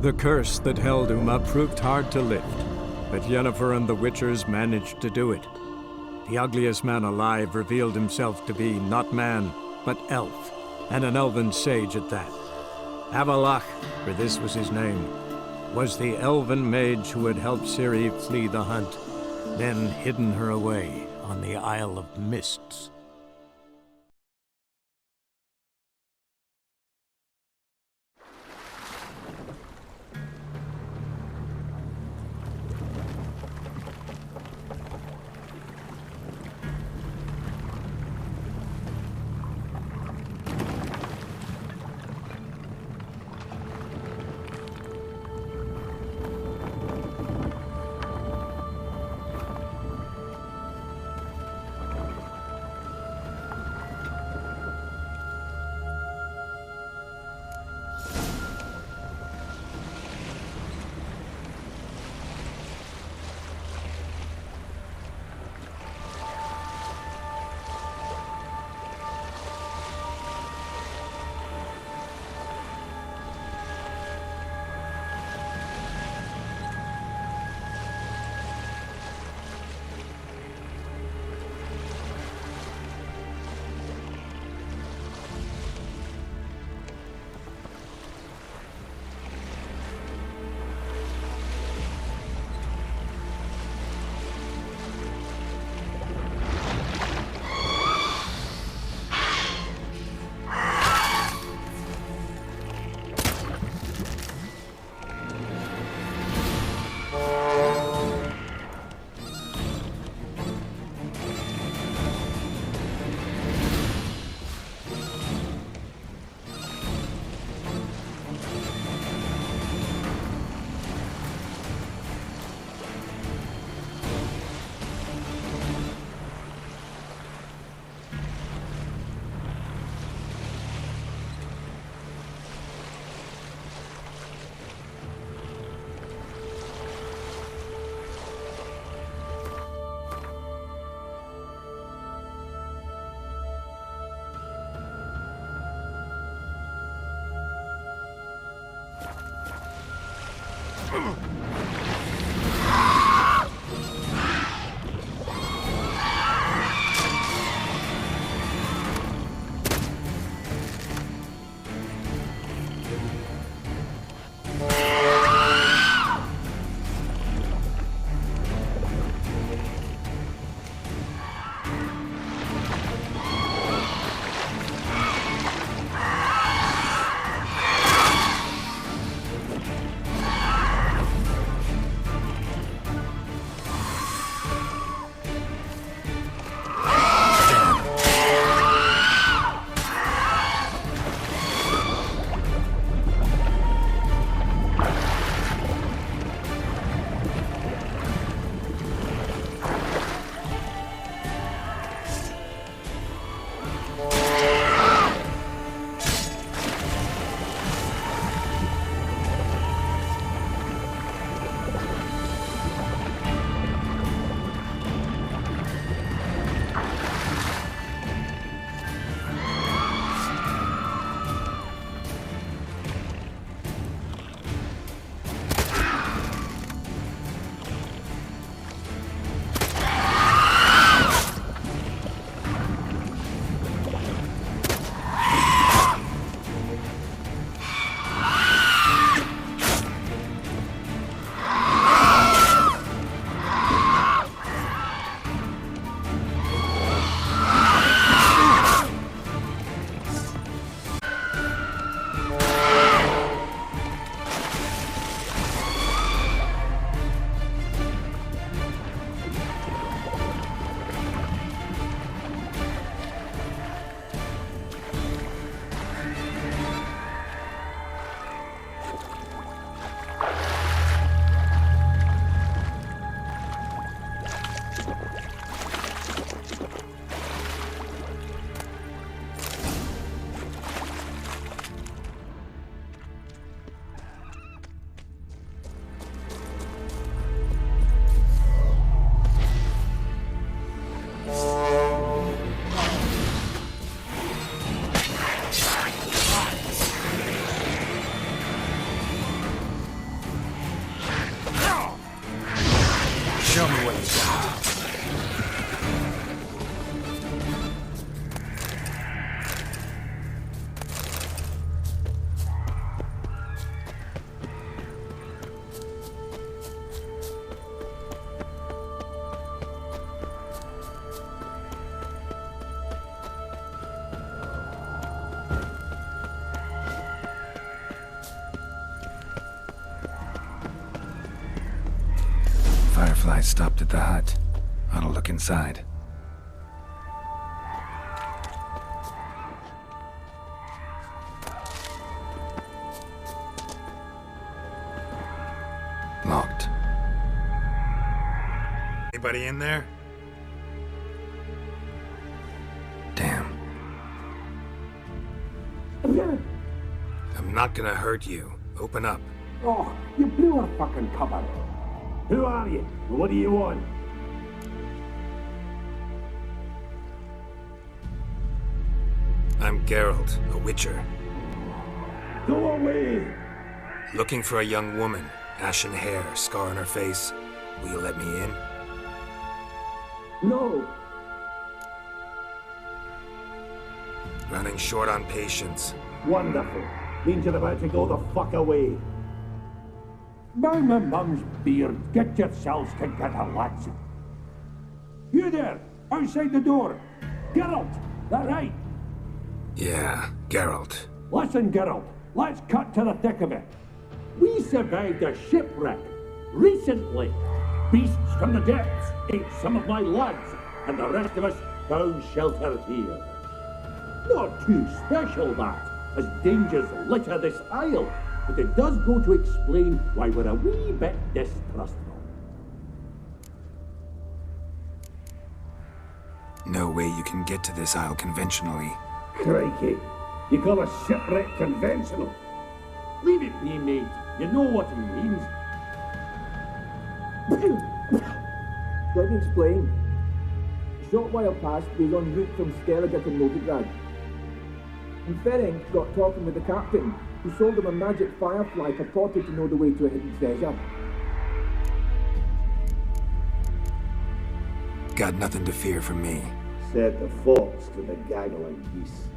The curse that held Uma proved hard to lift, but Yennefer and the Witchers managed to do it. The ugliest man alive revealed himself to be not man, but elf, and an elven sage at that. Avalach, for this was his name, was the elven mage who had helped Ciri flee the hunt, then hidden her away on the Isle of Mists. Firefly stopped at the hut. I'll look inside. Locked. Anybody in there? Damn. I'm not gonna hurt you. Open up. Oh, you blew our fucking cover. Who are you? What do you want? I'm Geralt, a witcher. Go away! Looking for a young woman. Ashen hair, scar on her face. Will you let me in? No! Running short on patience. Wonderful. Means you're about to go the fuck away. By my mum's beard, get yourselves together, lads. You there, outside the door. Geralt, that right? Yeah, Geralt. Listen, Geralt, let's cut to the thick of it. We survived a shipwreck recently. Beasts from the depths ate some of my lads, and the rest of us found shelter here. Not too special, that, as dangers litter this isle, but it does go to explain why we're a wee bit distrustful. No way you can get to this isle conventionally. Crikey, you call a shipwreck conventional? Leave it be, mate. You know what he means. Let me explain. A short while past, we was en route from Skellige to Novigrad. And Ferenc got talking with the captain, who sold him a magic firefly purported to know the way to a hidden treasure. Got nothing to fear from me. Said the fox to the gaggling geese.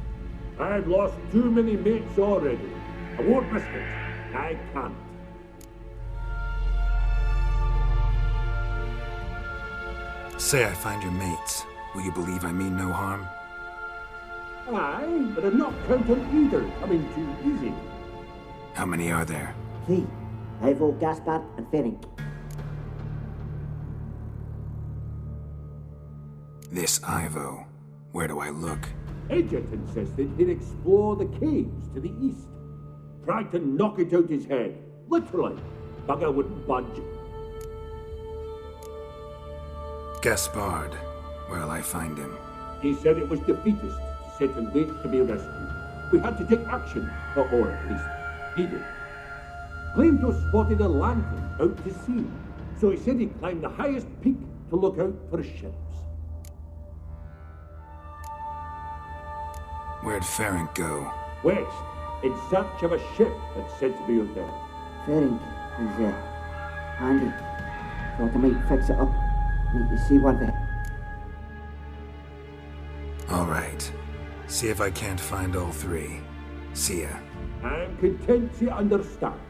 I've lost too many mates already. I won't risk it. I can't. Say I find your mates. Will you believe I mean no harm? Aye, but I'm not counting either coming too easy. How many are there? 3. Ivo, Gaspard, and Ferenc. This Ivo. Where do I look? Agent insisted he'd explore the caves to the east. Tried to knock it out his head. Literally. Bugger wouldn't budge. Gaspard. Where'll I find him? He said it was defeatist, set and wait to be rescued. We had to take action, or at least he did. Claimed to have spotted a lantern out to sea, so he said he'd climb the highest peak to look out for ships. Where'd Ferenc go? West, in search of a ship that's said to be out there. Ferenc is, handy. Thought I might fix it up. Need to see what the... All right. See if I can't find all 3. See ya. I'm content to understand.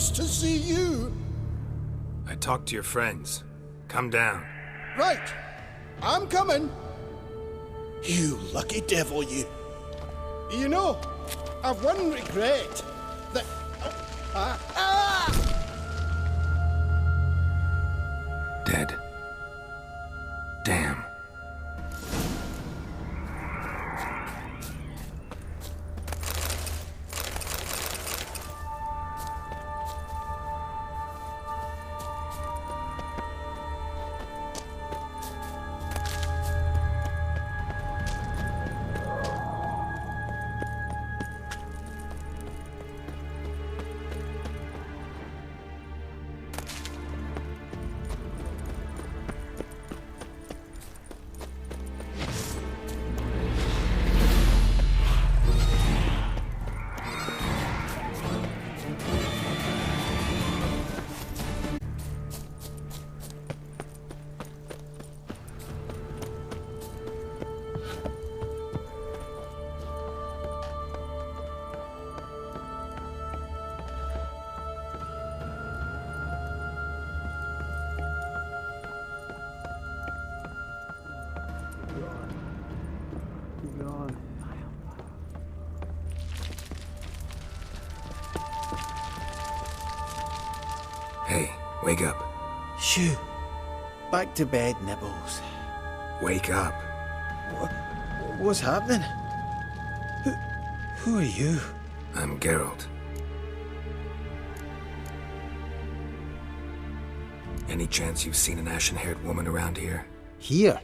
nice to see you. I talked to your friends. Come down. Right. I'm coming. You lucky devil, you. You know, I've one regret. That... Dead. Damn. Hey, wake up. Shoo. Back to bed, Nibbles. Wake up. What's happening? Who are you? I'm Geralt. Any chance you've seen an ashen-haired woman around here? Here?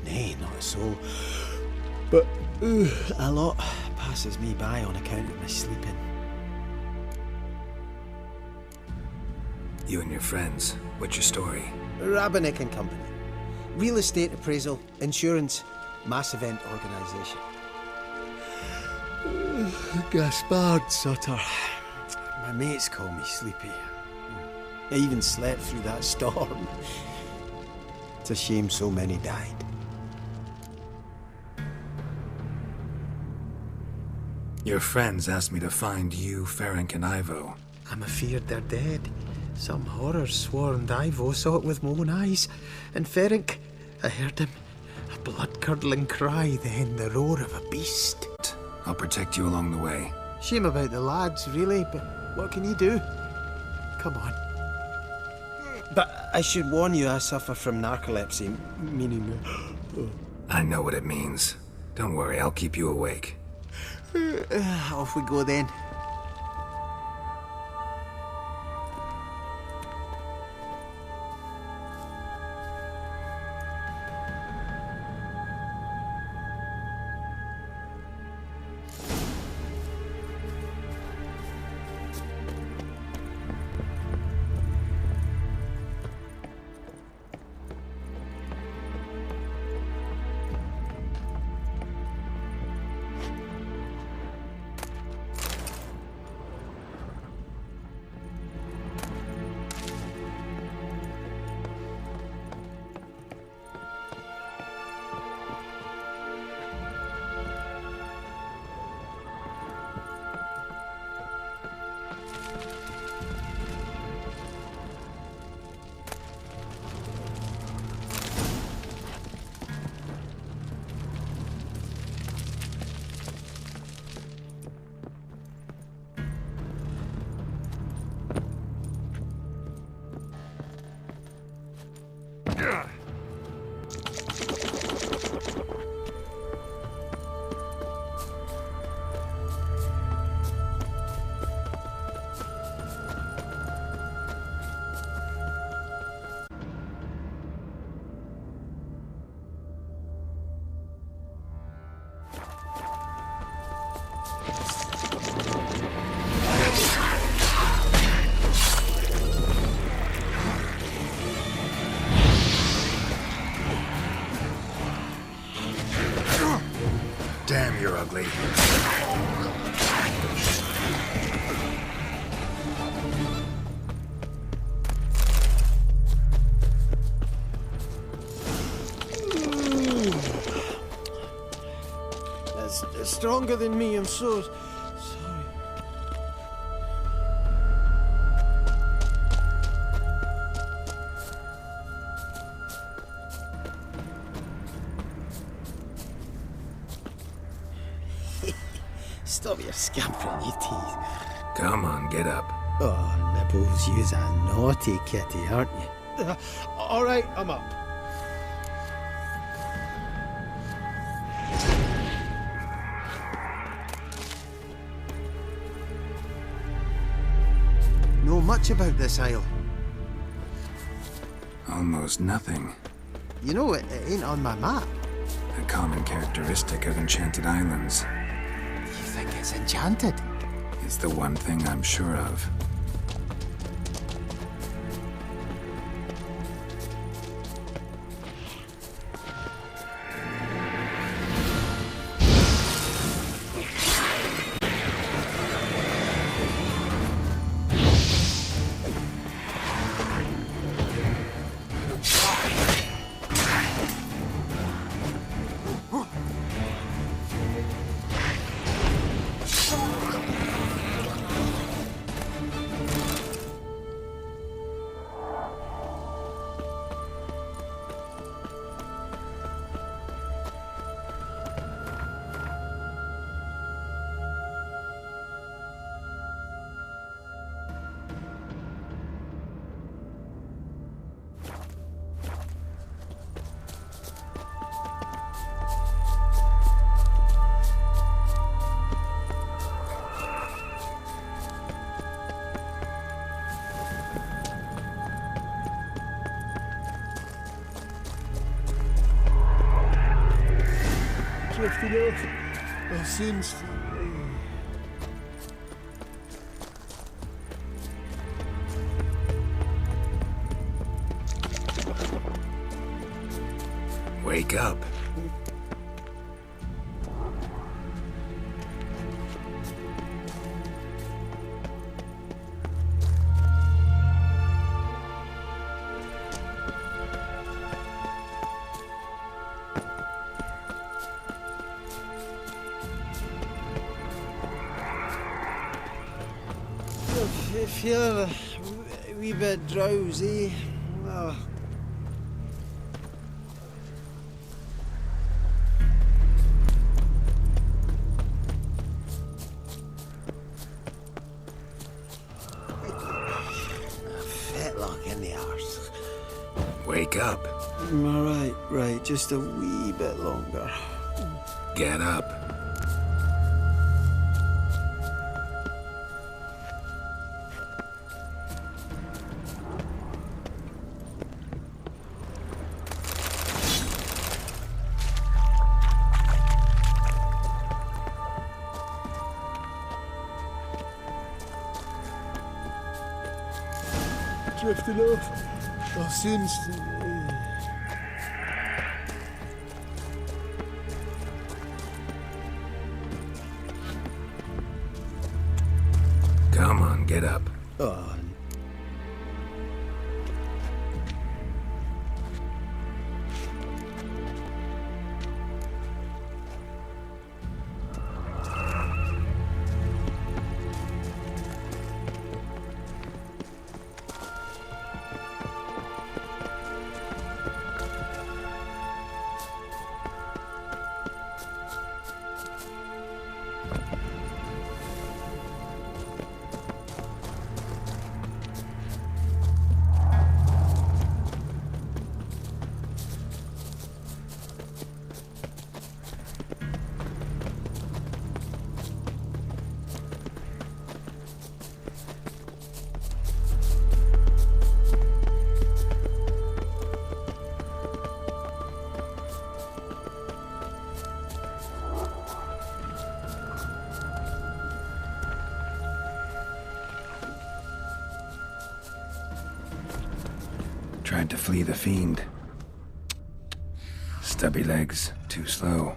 Nay, not a soul. But a lot passes me by on account of my sleeping. You and your friends, what's your story? Rabbinick and Company. Real estate appraisal, insurance, mass event organisation. Gaspard Sutter. My mates call me Sleepy. I even slept through that storm. It's a shame so many died. Your friends asked me to find you, Ferenc, and Ivo. I'm afeard they're dead. Some horrors swarmed Ivo, saw it with my own eyes. And Ferenc, I heard him. A blood-curdling cry, then the roar of a beast. I'll protect you along the way. Shame about the lads, really, but what can you do? Come on. But I should warn you, I suffer from narcolepsy, meaning... I know what it means. Don't worry, I'll keep you awake. Off we go then. Damn, you're ugly. That's stronger than me, I'm so sorry. Stop your scampering, you teeth. Come on, get up. Oh, Nibbles, you's a naughty kitty, aren't you? All right, I'm up. Know much about this isle? Almost nothing. You know, it ain't on my map. A common characteristic of enchanted islands. You think it's enchanted? It's the one thing I'm sure of. Drifting off. I'll soon... Wake up. I feel a wee bit drowsy. Oh. Fetlock in the arse. Wake up. Right, just a wee bit longer. Get up. Drifting off. I'll soon... Come on, get up. Oh, Tried to flee the fiend. Stubby legs, too slow.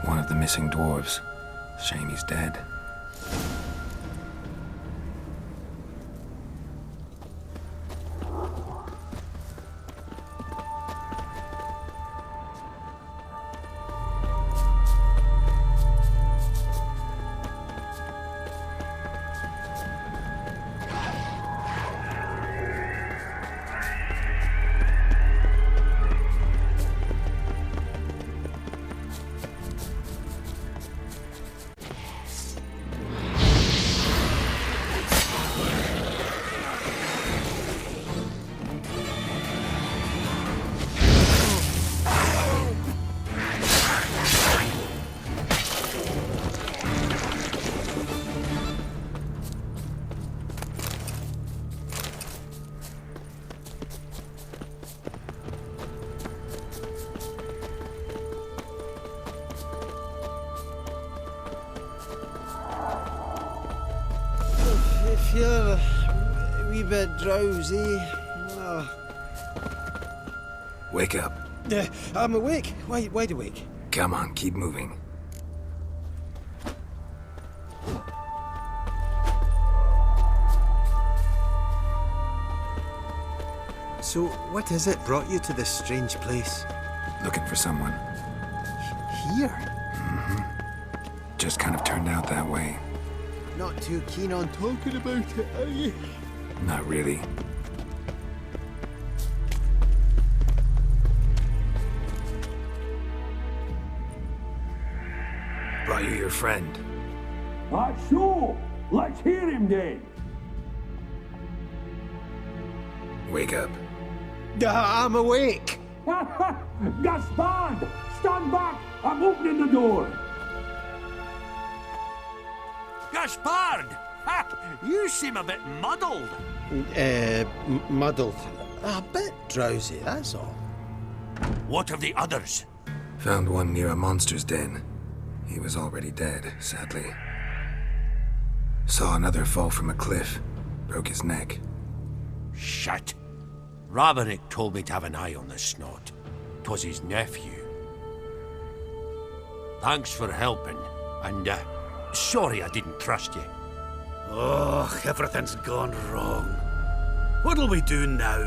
One of the missing dwarves. Shame he's dead. If you're a wee bit drowsy... Oh. Wake up. I'm awake. Wide awake. Come on, keep moving. So, what is it brought you to this strange place? Looking for someone. Here? Just kind of turned out that way. Not too keen on talking about it, are you? Not really. Brought you your friend. That's so. Let's hear him then. Wake up. I'm awake. Gaspard! Stand back! I'm opening the door! Gaspard! Ha! You seem a bit muddled. Muddled. A bit drowsy, that's all. What of the others? Found one near a monster's den. He was already dead, sadly. Saw another fall from a cliff. Broke his neck. Shit. Ravenick told me to have an eye on the snot. 'Twas his nephew. Thanks for helping, and sorry I didn't trust you. Oh, everything's gone wrong. What'll we do now?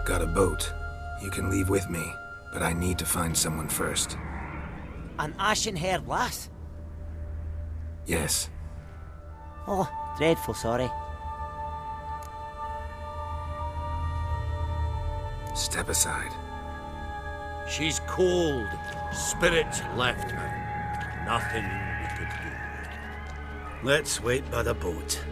Got a boat. You can leave with me, but I need to find someone first. An ashen-haired lass? Yes. Oh, dreadful sorry. Step aside. She's cold. Spirits left her. Nothing we could do. Let's wait by the boat.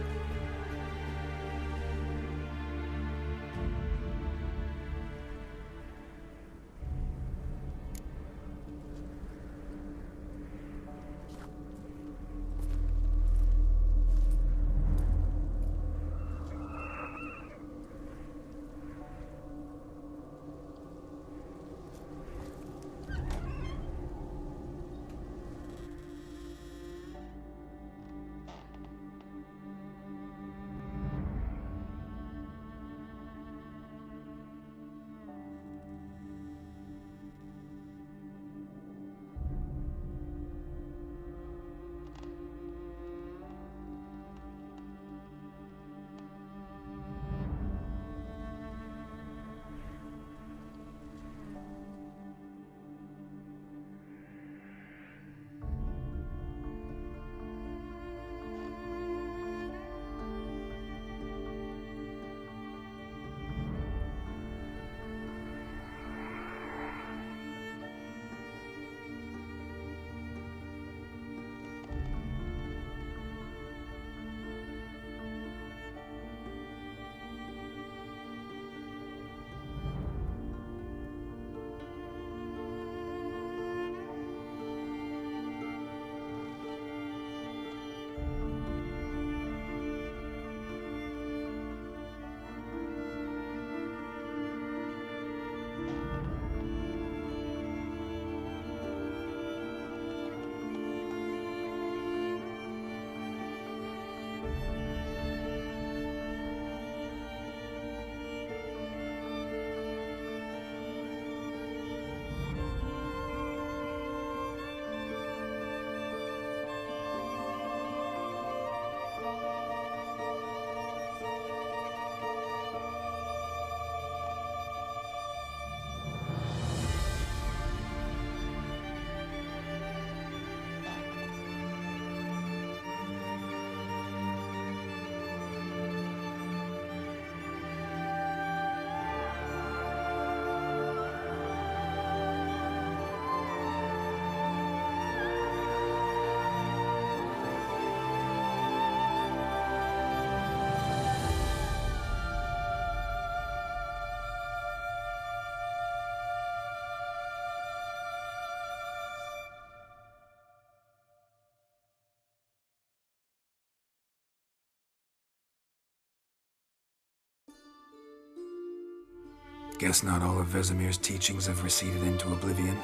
Guess not all of Vesemir's teachings have receded into oblivion.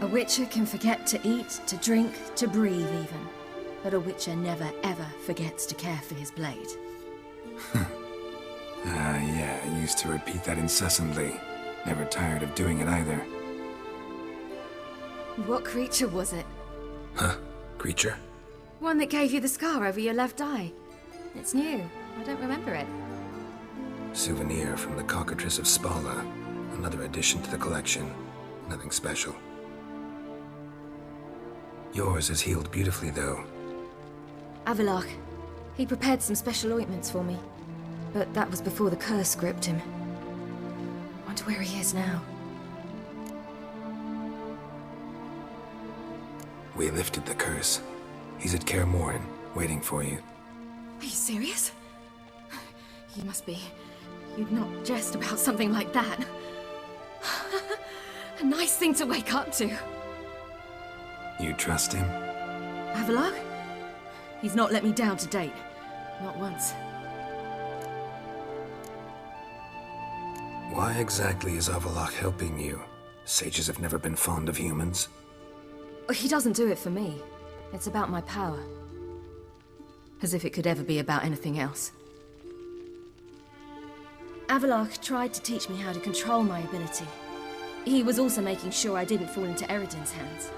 A witcher can forget to eat, to drink, to breathe even. But a witcher never ever forgets to care for his blade. Yeah, I used to repeat that incessantly. Never tired of doing it either. What creature was it? Huh? Creature? One that gave you the scar over your left eye. It's new. I don't remember it. Souvenir from the Cockatrice of Spala. Another addition to the collection. Nothing special. Yours is healed beautifully, though. Avalok. He prepared some special ointments for me. But that was before the curse gripped him. Wonder where he is now. We lifted the curse. He's at Kaer Morhen, waiting for you. Are you serious? You must be. You'd not jest about something like that. A nice thing to wake up to. You trust him? Avalok? He's not let me down to date. Not once. Why exactly is Avalok helping you? Sages have never been fond of humans. He doesn't do it for me. It's about my power. As if it could ever be about anything else. Avalok tried to teach me how to control my ability. He was also making sure I didn't fall into Eredin's hands.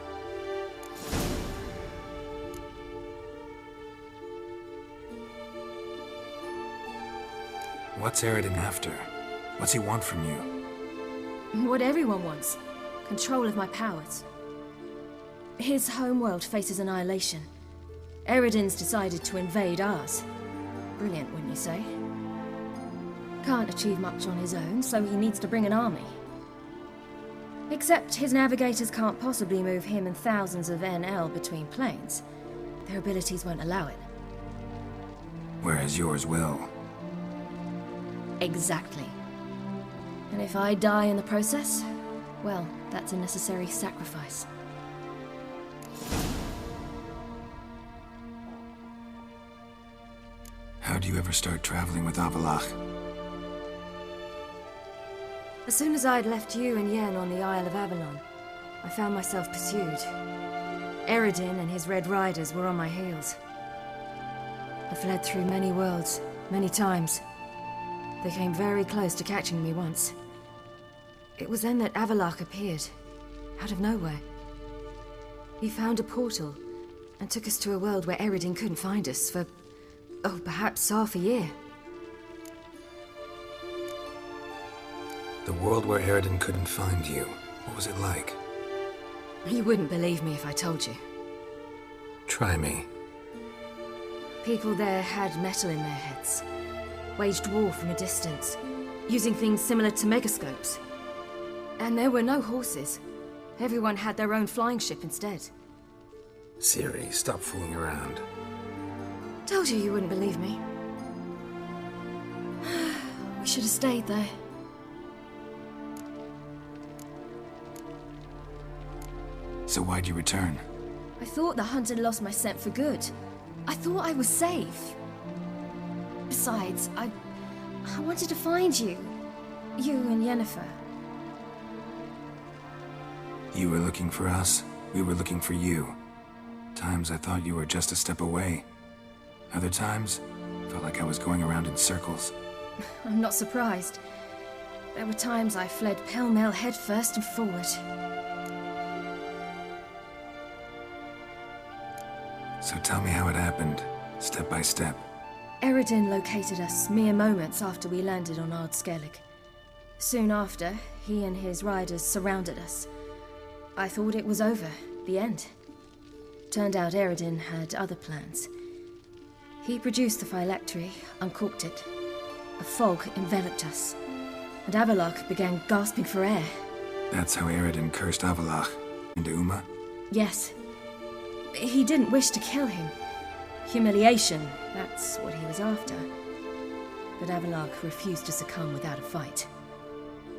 What's Eredin after? What's he want from you? What everyone wants. Control of my powers. His homeworld faces annihilation. Eredin's decided to invade ours. Brilliant, wouldn't you say? Can't achieve much on his own, so he needs to bring an army. Except his navigators can't possibly move him and thousands of NL between planes. Their abilities won't allow it. Whereas yours will. Exactly. And if I die in the process, well, that's a necessary sacrifice. How do you ever start traveling with Avalok? As soon as I'd left you and Yen on the Isle of Avalon, I found myself pursued. Eredin and his Red Riders were on my heels. I fled through many worlds, many times. They came very close to catching me once. It was then that Avalok appeared, out of nowhere. He found a portal, and took us to a world where Eredin couldn't find us for, oh, perhaps half a year. The world where Eredin couldn't find you. What was it like? You wouldn't believe me if I told you. Try me. People there had metal in their heads. Waged war from a distance, using things similar to megascopes. And there were no horses. Everyone had their own flying ship instead. Siri, stop fooling around. Told you wouldn't believe me. We should have stayed there. So why'd you return? I thought the hunt had lost my scent for good. I thought I was safe. Besides, I wanted to find you. You and Yennefer. You were looking for us. We were looking for you. Times I thought you were just a step away. Other times, felt like I was going around in circles. I'm not surprised. There were times I fled pell-mell headfirst and forward. So tell me how it happened, step by step. Eredin located us mere moments after we landed on Ard Skellig. Soon after, he and his riders surrounded us. I thought it was over, the end. Turned out Eredin had other plans. He produced the phylactery, uncorked it. A fog enveloped us, and Avalok began gasping for air. That's how Eredin cursed Avalok into Uma? Yes. He didn't wish to kill him. Humiliation, that's what he was after. But Avalok refused to succumb without a fight.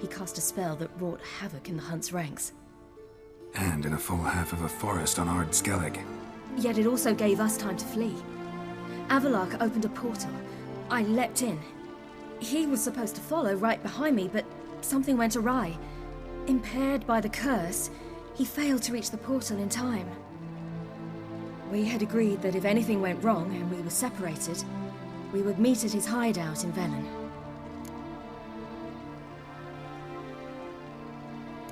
He cast a spell that wrought havoc in the hunt's ranks. And in a full half of a forest on Ard Skellig. Yet it also gave us time to flee. Avalok opened a portal. I leapt in. He was supposed to follow right behind me, but something went awry. Impaired by the curse, he failed to reach the portal in time. We had agreed that if anything went wrong and we were separated, we would meet at his hideout in Velen.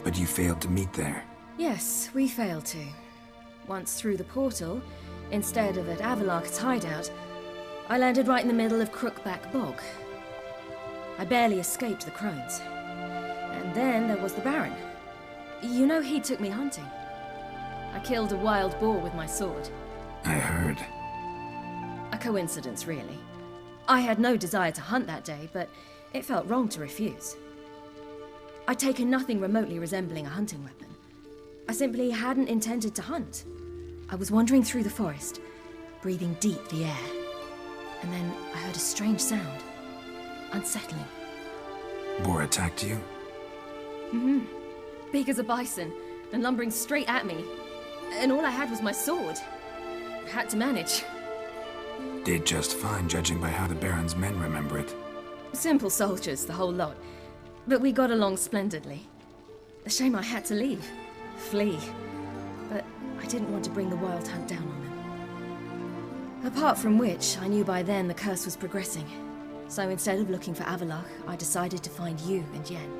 But you failed to meet there. Yes, we failed to. Once through the portal, instead of at Avalok's hideout, I landed right in the middle of Crookback Bog. I barely escaped the crones. And then there was the Baron. You know, he took me hunting. I killed a wild boar with my sword. I heard. A coincidence, really. I had no desire to hunt that day, but it felt wrong to refuse. I'd taken nothing remotely resembling a hunting weapon. I simply hadn't intended to hunt. I was wandering through the forest, breathing deep the air. And then I heard a strange sound. Unsettling. Boar attacked you? Mm-hmm. Big as a bison, and lumbering straight at me. And all I had was my sword. I had to manage. Did just fine, judging by how the Baron's men remember it. Simple soldiers, the whole lot. But we got along splendidly. A shame I had to leave. Flee. But I didn't want to bring the wild hunt down on them. Apart from which, I knew by then the curse was progressing. So instead of looking for Avalok, I decided to find you and Yen.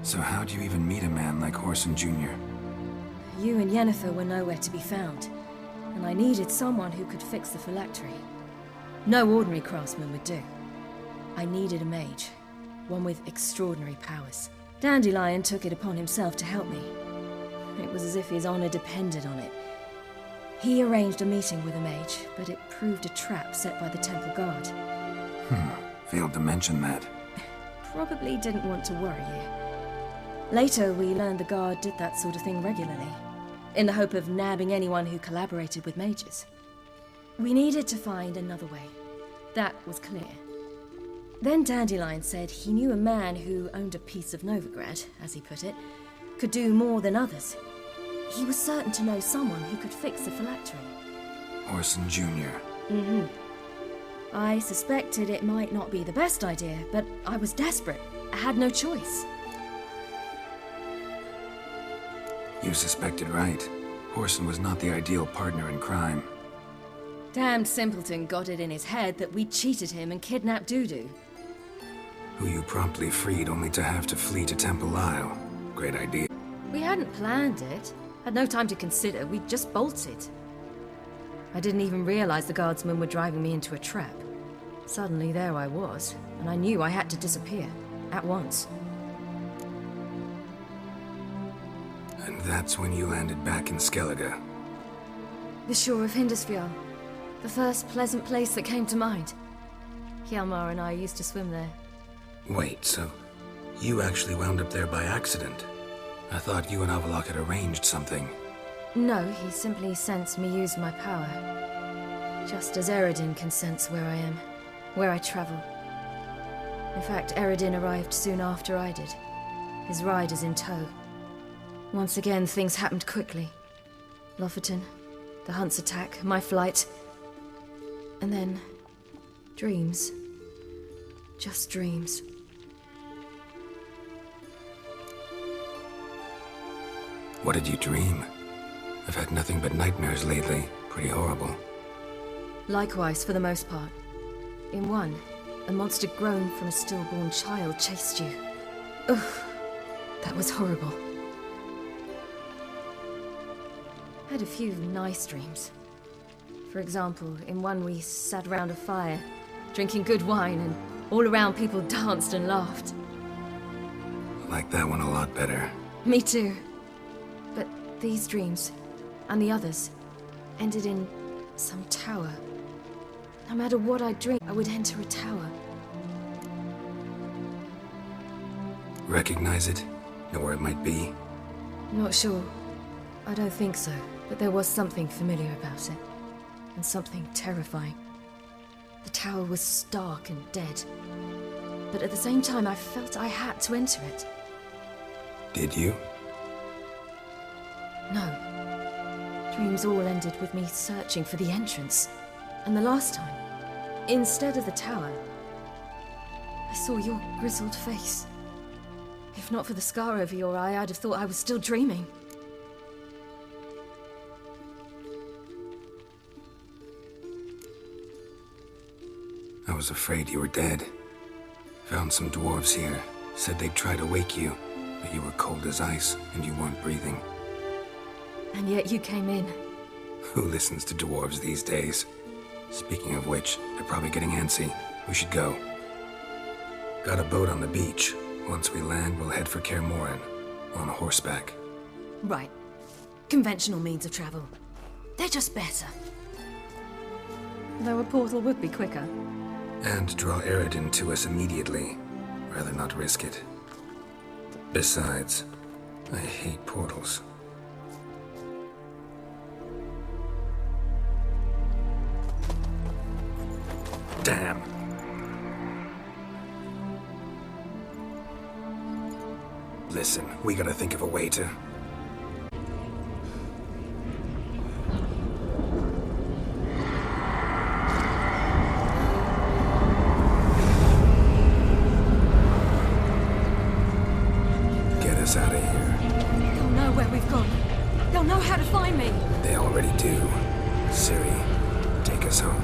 So how'd you even meet a man like Horson Jr.? You and Yennefer were nowhere to be found, and I needed someone who could fix the phylactery. No ordinary craftsman would do. I needed a mage, one with extraordinary powers. Dandelion took it upon himself to help me. It was as if his honor depended on it. He arranged a meeting with a mage, but it proved a trap set by the temple guard. Failed to mention that. Probably didn't want to worry you. Later, we learned the guard did that sort of thing regularly, in the hope of nabbing anyone who collaborated with mages. We needed to find another way. That was clear. Then Dandelion said he knew a man who owned a piece of Novigrad, as he put it, could do more than others. He was certain to know someone who could fix the phylactery. Horson Jr. Mm-hmm. I suspected it might not be the best idea, but I was desperate. I had no choice. You suspected right. Horson was not the ideal partner in crime. Damned simpleton got it in his head that we cheated him and kidnapped Dudu. Who you promptly freed only to have to flee to Temple Isle. Great idea. We hadn't planned it. Had no time to consider. We just bolted. I didn't even realize the guardsmen were driving me into a trap. Suddenly there I was, and I knew I had to disappear. At once. And that's when you landed back in Skellige. The shore of Hindisfjall. The first pleasant place that came to mind. Hjalmar and I used to swim there. Wait, so you actually wound up there by accident? I thought you and Avalok had arranged something. No, he simply sensed me use my power. Just as Eredin can sense where I am, where I travel. In fact, Eredin arrived soon after I did. His riders in tow. Once again, things happened quickly. Lofoten, the hunt's attack, my flight. And then, dreams. Just dreams. What did you dream? I've had nothing but nightmares lately. Pretty horrible. Likewise, for the most part. In one, a monster grown from a stillborn child chased you. Ugh, that was horrible. Had a few nice dreams. For example, in one we sat around a fire, drinking good wine, and all around people danced and laughed. I like that one a lot better. Me too. But these dreams, and the others, ended in some tower. No matter what I dreamed, I would enter a tower. Recognize it? Know where it might be? Not sure. I don't think so, but there was something familiar about it. And something terrifying. The tower was stark and dead. But at the same time, I felt I had to enter it. Did you? No. Dreams all ended with me searching for the entrance. And the last time, instead of the tower, I saw your grizzled face. If not for the scar over your eye, I'd have thought I was still dreaming. I was afraid you were dead. Found some dwarves here. Said they'd try to wake you, but you were cold as ice and you weren't breathing. And yet you came in. Who listens to dwarves these days? Speaking of which, they're probably getting antsy. We should go. Got a boat on the beach. Once we land, we'll head for Kaer Morhen. On horseback. Right. Conventional means of travel. They're just better. Though a portal would be quicker. And draw Eredin to us immediately. Rather not risk it. Besides, I hate portals. Damn. Listen, we gotta think of a way to... get us out of here. They'll know where we've gone. They'll know how to find me. They already do. Siri, take us home.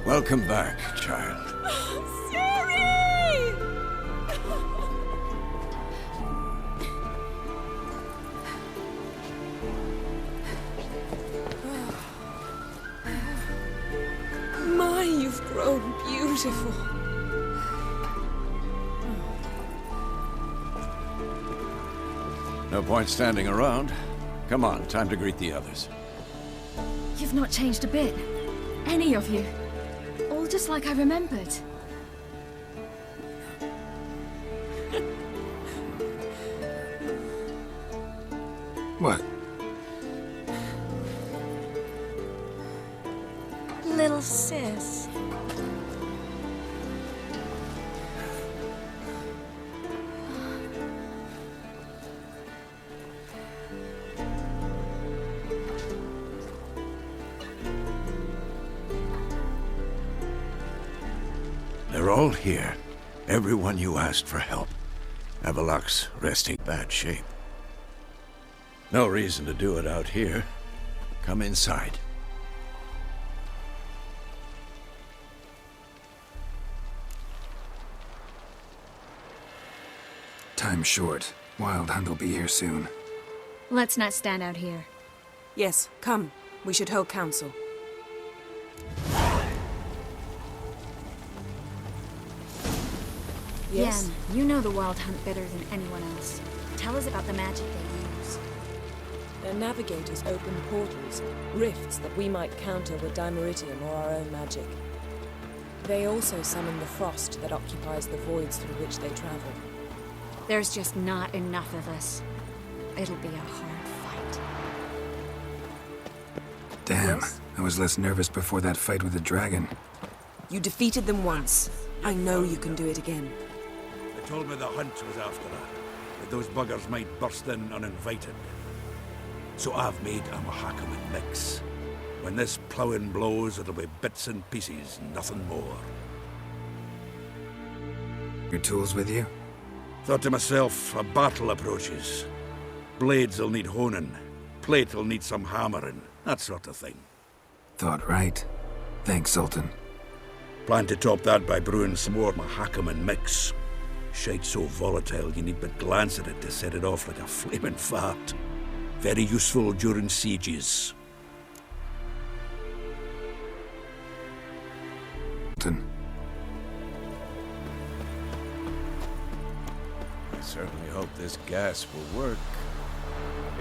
Welcome back, child. Siri! My, you've grown beautiful. No point standing around. Come on, time to greet the others. You've not changed a bit. Any of you. All just like I remembered. What? Little sis. They're all here. Everyone you asked for help. Avalok's resting bad shape. No reason to do it out here. Come inside. Time's short. Wild Hunt will be here soon. Let's not stand out here. Yes, come. We should hold council. Yes? Yen, you know the Wild Hunt better than anyone else. Tell us about the magic they use. Their navigators open portals, rifts that we might counter with dimeritium or our own magic. They also summon the frost that occupies the voids through which they travel. There's just not enough of us. It'll be a hard fight. Damn, Yes? I was less nervous before that fight with the dragon. You defeated them once. I know you can do it again. They told me the hunt was after her, that those buggers might burst in uninvited. So I've made a Mahakaman mix. When this ploughing blows, it'll be bits and pieces, nothing more. Your tools with you? Thought to myself, a battle approaches. Blades will need honing, plate will need some hammering, that sort of thing. Thought right. Thanks, Sultan. Plan to top that by brewing some more Mahakaman mix. Shite so volatile you need but glance at it to set it off like a flaming fart. Very useful during sieges. Sultan. I certainly hope this gas will work.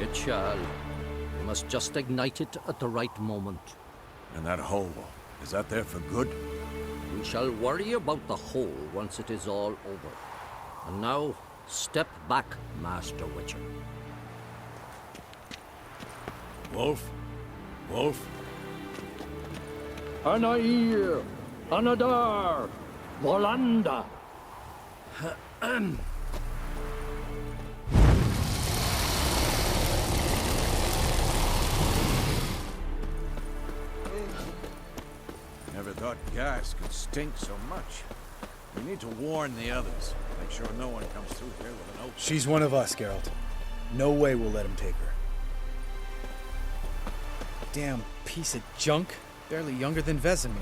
It shall. We must just ignite it at the right moment. And that hole, is that there for good? We shall worry about the hole once it is all over. And now, step back, Master Witcher. Wolf? Wolf? Anair, Anadar, Volanda. Never thought gas could stink so much. We need to warn the others. Make sure no one comes through here with an open... She's one of us, Geralt. No way we'll let him take her. Damn piece of junk. Barely younger than Vesemir.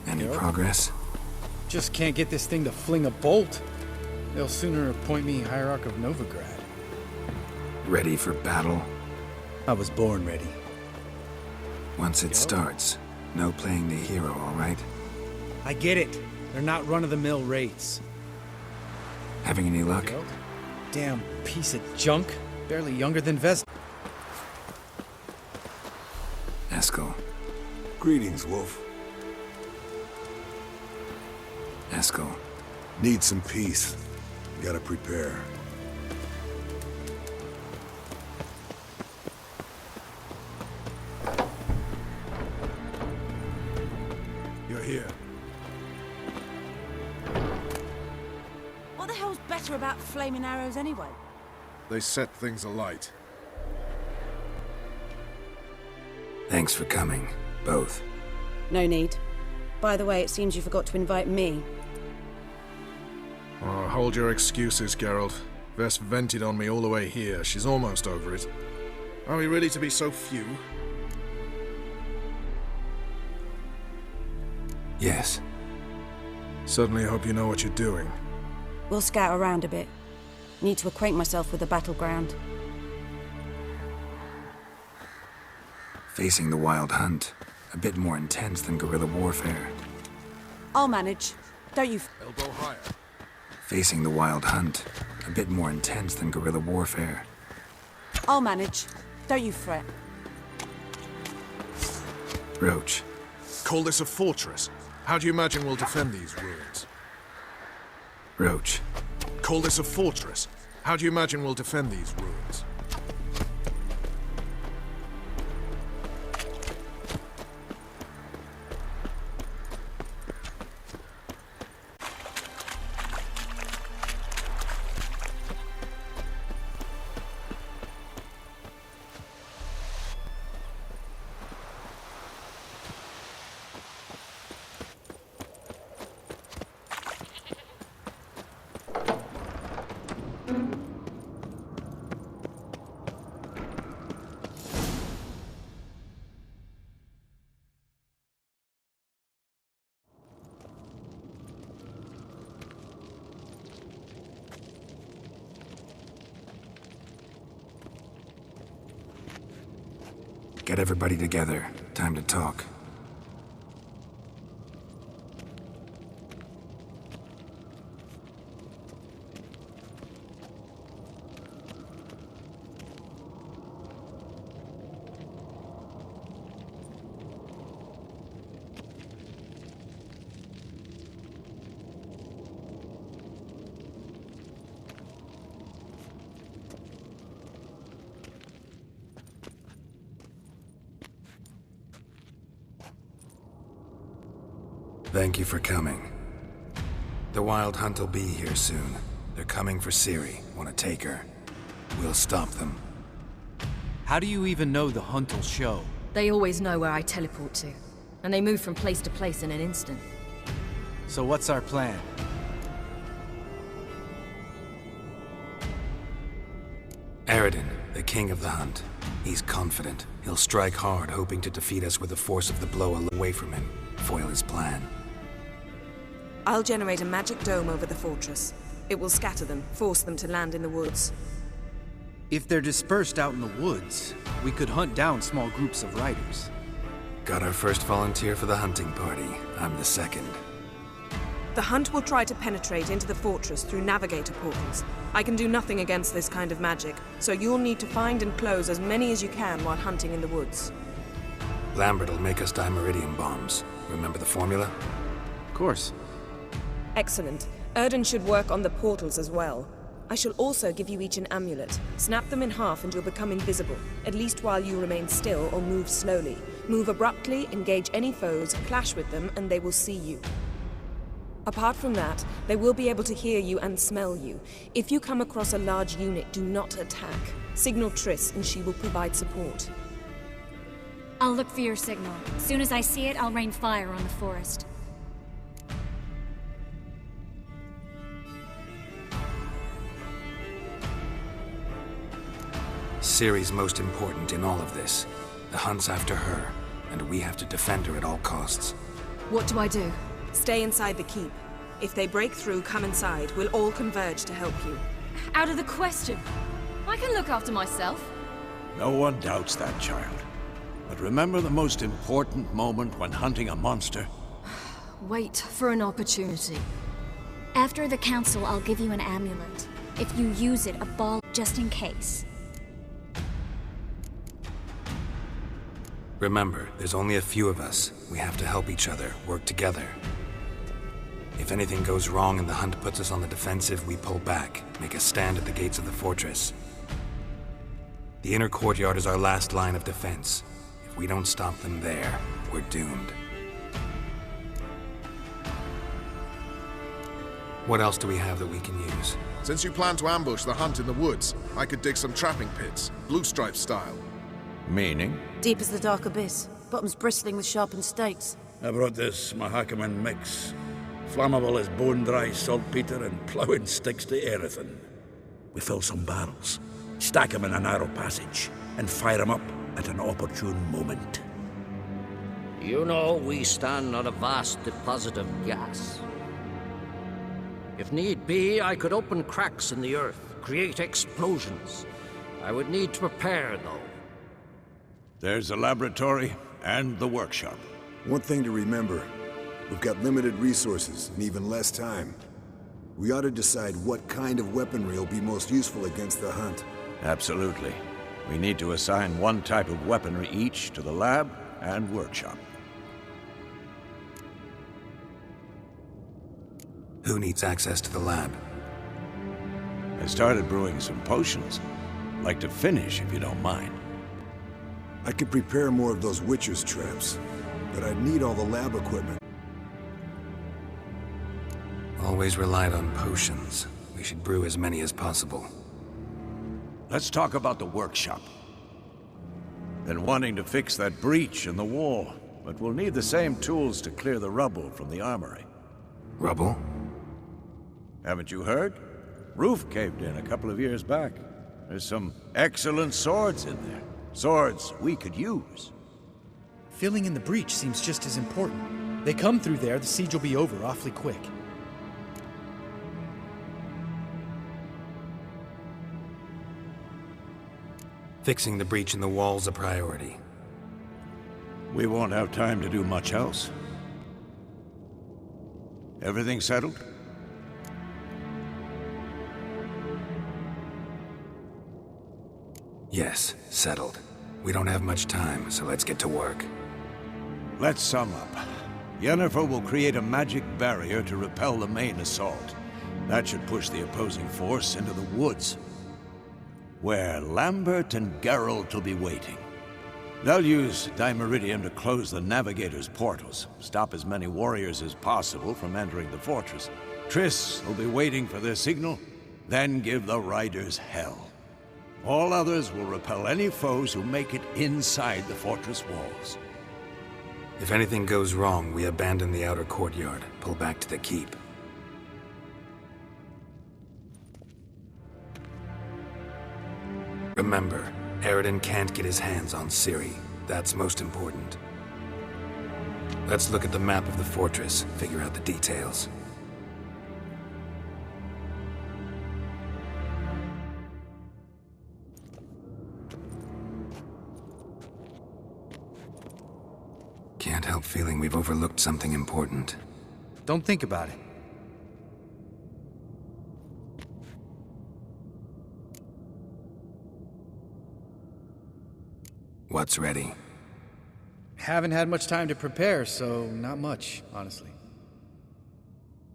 Any progress? Just can't get this thing to fling a bolt. They'll sooner appoint me Hierarch of Novigrad. Ready for battle? I was born ready. Once it starts, no playing the hero, all right? I get it. They're not run-of-the-mill raids. Having any luck? Damn piece of junk. Barely younger than Vesemir. Eskel. Greetings, Wolf. Eskel. Need some peace. Gotta prepare. You're here. What the hell's better about flaming arrows anyway? They set things alight. Thanks for coming, both. No need. By the way, it seems you forgot to invite me. Oh, hold your excuses, Geralt. Vess vented on me all the way here. She's almost over it. Are we really to be so few? Yes. Certainly hope you know what you're doing. We'll scout around a bit. Need to acquaint myself with the battleground. Facing the Wild Hunt. A bit more intense than guerrilla warfare. I'll manage. Don't you... Elbow higher. Facing the Wild Hunt. A bit more intense than guerrilla warfare. I'll manage. Don't you fret. Roach. Call this a fortress. How do you imagine we'll defend these ruins? Roach. Call this a fortress. How do you imagine we'll defend these ruins? Get everybody together. Time to talk. Thank you for coming. The Wild Hunt will be here soon. They're coming for Siri. Want to take her? We'll stop them. How do you even know the Hunt will show? They always know where I teleport to, and they move from place to place in an instant. So what's our plan? Eredin, the king of the Hunt. He's confident. He'll strike hard, hoping to defeat us with the force of the blow away from him. Foil his plan. I'll generate a magic dome over the fortress. It will scatter them, force them to land in the woods. If they're dispersed out in the woods, we could hunt down small groups of riders. Got our first volunteer for the hunting party. I'm the second. The Hunt will try to penetrate into the fortress through navigator portals. I can do nothing against this kind of magic, so you'll need to find and close as many as you can while hunting in the woods. Lambert will make us dimeridium bombs. Remember the formula? Of course. Excellent. Erden should work on the portals as well. I shall also give you each an amulet. Snap them in half and you'll become invisible, at least while you remain still or move slowly. Move abruptly, engage any foes, clash with them, and they will see you. Apart from that, they will be able to hear you and smell you. If you come across a large unit, do not attack. Signal Triss and she will provide support. I'll look for your signal. As soon as I see it, I'll rain fire on the forest. Ciri's most important in all of this. The Hunt's after her, and we have to defend her at all costs. What do I do? Stay inside the keep. If they break through, come inside. We'll all converge to help you. Out of the question. I can look after myself. No one doubts that, child. But remember the most important moment when hunting a monster? Wait for an opportunity. After the council, I'll give you an amulet. If you use it, a ball just in case. Remember, there's only a few of us. We have to help each other, work together. If anything goes wrong and the Hunt puts us on the defensive, we pull back, make a stand at the gates of the fortress. The inner courtyard is our last line of defense. If we don't stop them there, we're doomed. What else do we have that we can use? Since you plan to ambush the Hunt in the woods, I could dig some trapping pits, blue stripe style. Meaning? Deep as the dark abyss, bottoms bristling with sharpened stakes. I brought this Mahakaman mix. Flammable as bone-dry saltpeter and ploughing sticks to everything. We fill some barrels, stack them in a narrow passage, and fire them up at an opportune moment. You know, we stand on a vast deposit of gas. If need be, I could open cracks in the earth, create explosions. I would need to prepare, though. There's the laboratory and the workshop. One thing to remember, we've got limited resources and even less time. We ought to decide what kind of weaponry will be most useful against the Hunt. Absolutely. We need to assign one type of weaponry each to the lab and workshop. Who needs access to the lab? I started brewing some potions. Like to finish, if you don't mind. I could prepare more of those Witcher's traps, but I'd need all the lab equipment. Always relied on potions. We should brew as many as possible. Let's talk about the workshop. Been wanting to fix that breach in the wall, but we'll need the same tools to clear the rubble from the armory. Rubble? Haven't you heard? Roof caved in a couple of years back. There's some excellent swords in there. Swords we could use. Filling in the breach seems just as important. They come through there, the siege will be over awfully quick. Fixing the breach in the wall's a priority. We won't have time to do much else. Everything settled? Yes, settled. We don't have much time, so let's get to work. Let's sum up. Yennefer will create a magic barrier to repel the main assault. That should push the opposing force into the woods, where Lambert and Geralt will be waiting. They'll use Dimeridium to close the Navigator's portals, stop as many warriors as possible from entering the fortress. Triss will be waiting for their signal, then give the riders hell. All others will repel any foes who make it inside the fortress walls. If anything goes wrong, we abandon the outer courtyard, pull back to the keep. Remember, Eredin can't get his hands on Siri. That's most important. Let's look at the map of the fortress, figure out the details. Can't help feeling we've overlooked something important. Don't think about it. What's ready? Haven't had much time to prepare, so not much, honestly.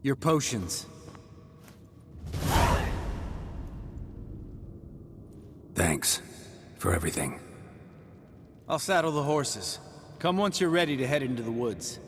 Your potions. Thanks for everything. I'll saddle the horses. Come once you're ready to head into the woods.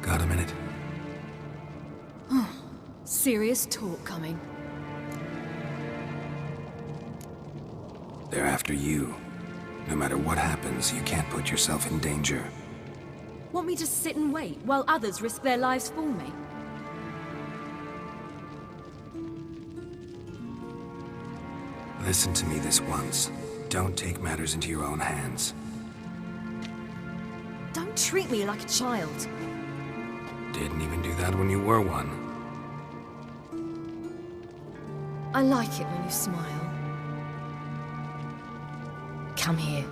Got a minute? Serious talk coming. They're after you. No matter what happens, you can't put yourself in danger. Want me to sit and wait while others risk their lives for me? Listen to me this once. Don't take matters into your own hands. Don't treat me like a child. Didn't even do that when you were one. I like it when you smile. Come here.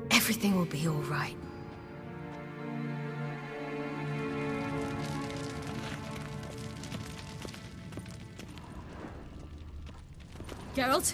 Everything will be all right. Geralt?